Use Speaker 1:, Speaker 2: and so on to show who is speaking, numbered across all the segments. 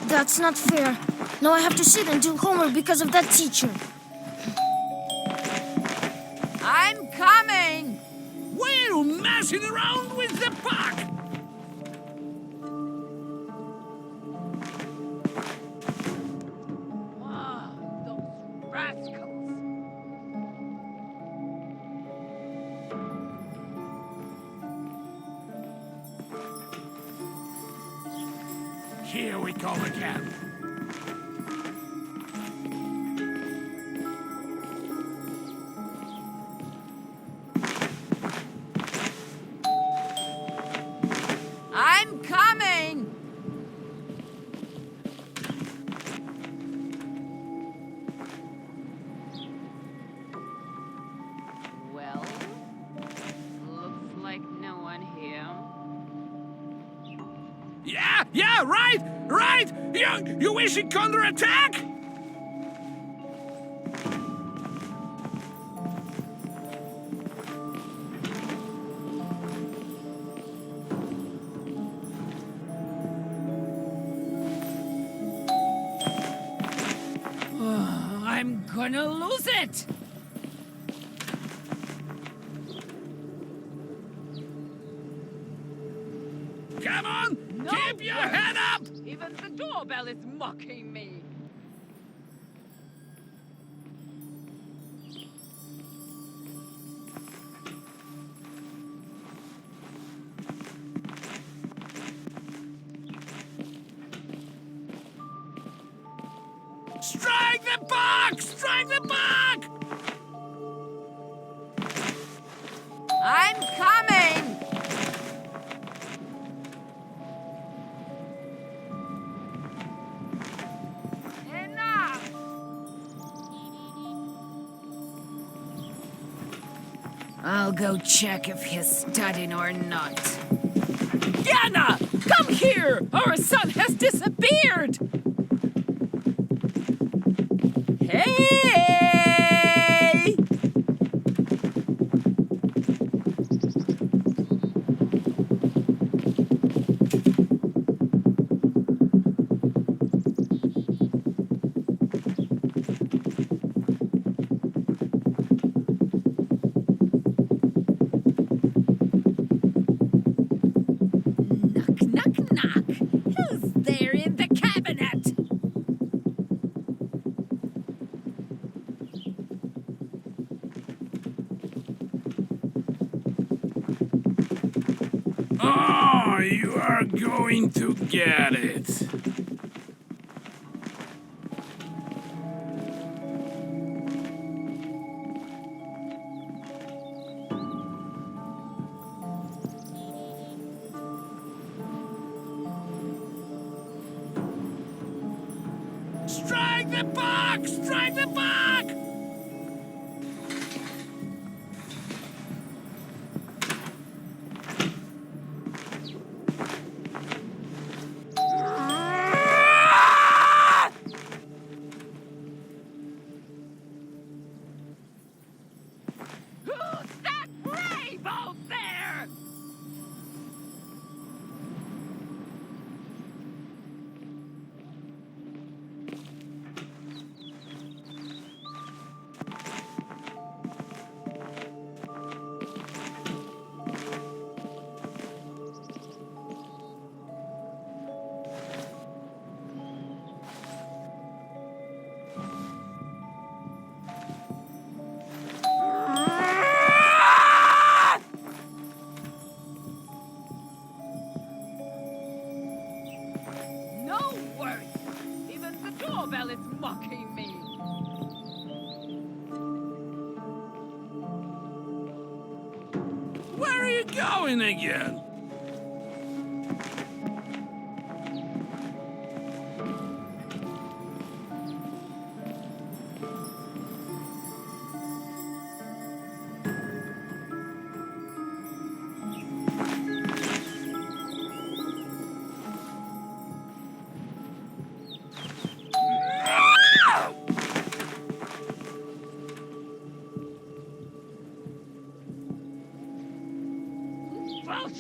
Speaker 1: That's not fair. Now I have to sit and do homework because of that teacher.
Speaker 2: I'm coming!
Speaker 3: Why are you messing around with the puck?
Speaker 2: Ah, those rascals!
Speaker 3: Here we go again.
Speaker 2: I'm coming! Well, looks like no one here.
Speaker 3: Yeah, right! You wishing counterattack?
Speaker 2: I'm gonna lose it!
Speaker 3: Come on!
Speaker 2: No
Speaker 3: Keep your
Speaker 2: worse.
Speaker 3: head up!
Speaker 2: Even the doorbell is mocking me.
Speaker 3: Strike the puck! Strike the puck!
Speaker 2: I'm coming! Enough! I'll go check if he's studying or not. Yana! Come here! Our son has disappeared! Hey! Knock, knock, knock. Who's there in the cabinet?
Speaker 3: Oh, you are going to get it. Strike the puck! Strike the puck!
Speaker 2: Who's that brave out there? No worse. Even the doorbell is mocking me.
Speaker 3: Where are you going again?
Speaker 2: Well,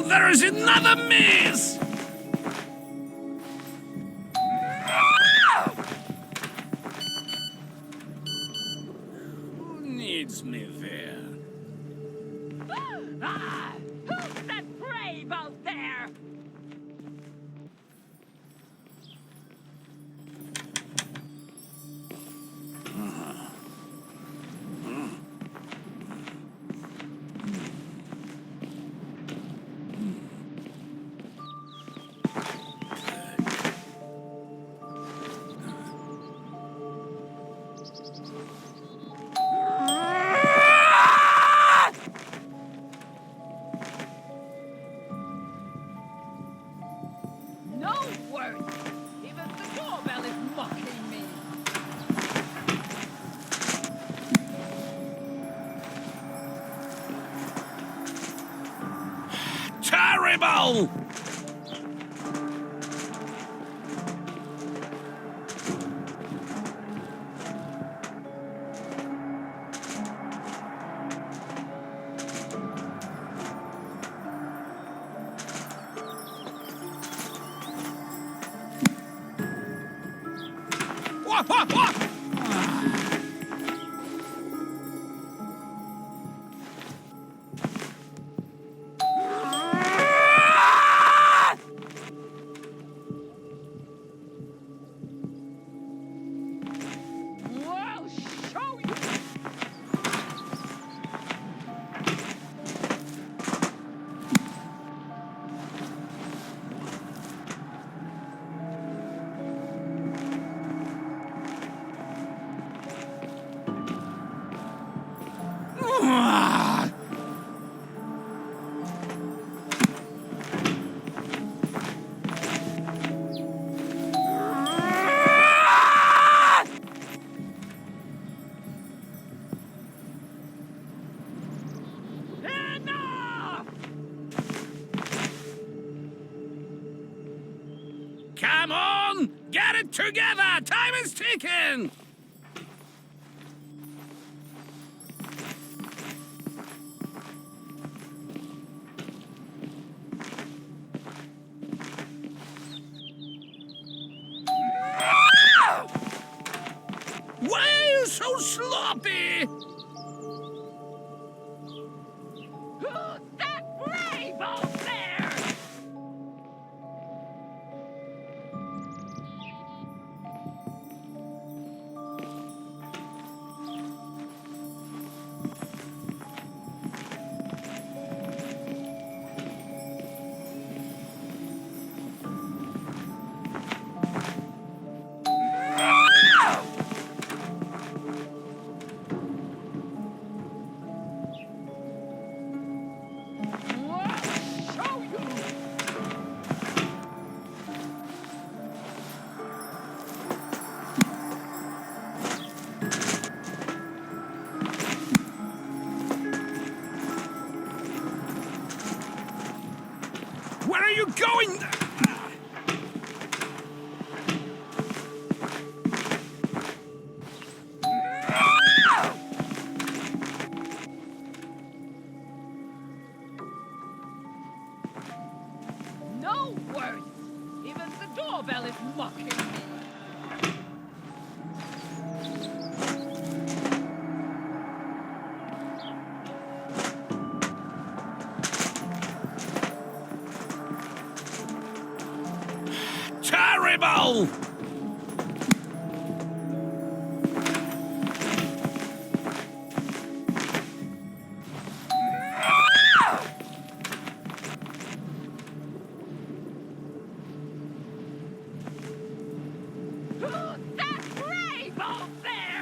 Speaker 3: There is another miss! Who needs me there?
Speaker 2: Ah! Who's that brave out there? No words! Even the doorbell is mocking me!
Speaker 3: Terrible! What, what, what?
Speaker 2: I'll show you! Enough!
Speaker 3: Come on! Get it together! Time is ticking! Why are you so sloppy?
Speaker 2: Who's that brave out there? I'll show you!
Speaker 3: Where are you going?
Speaker 2: No words! Even the doorbell is mocking me!
Speaker 3: Terrible!
Speaker 2: Who's that brave out there?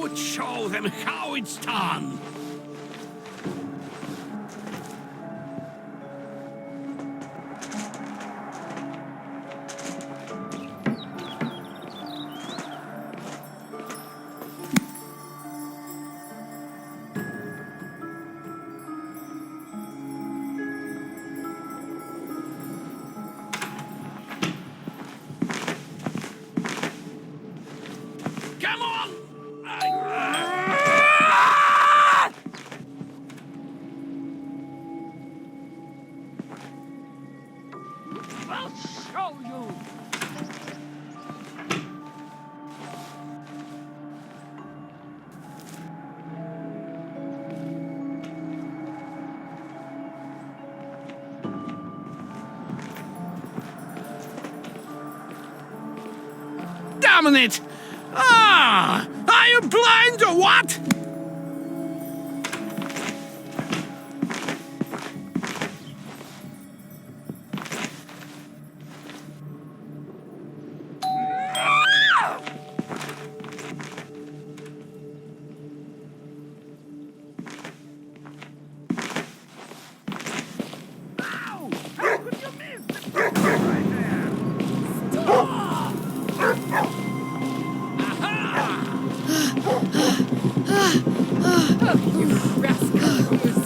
Speaker 3: would show them how it's done. Come on! I'll show you! Damn it! Ah! Are you blind or what? Ow! How could you miss the right there? Stop!
Speaker 2: You rascal!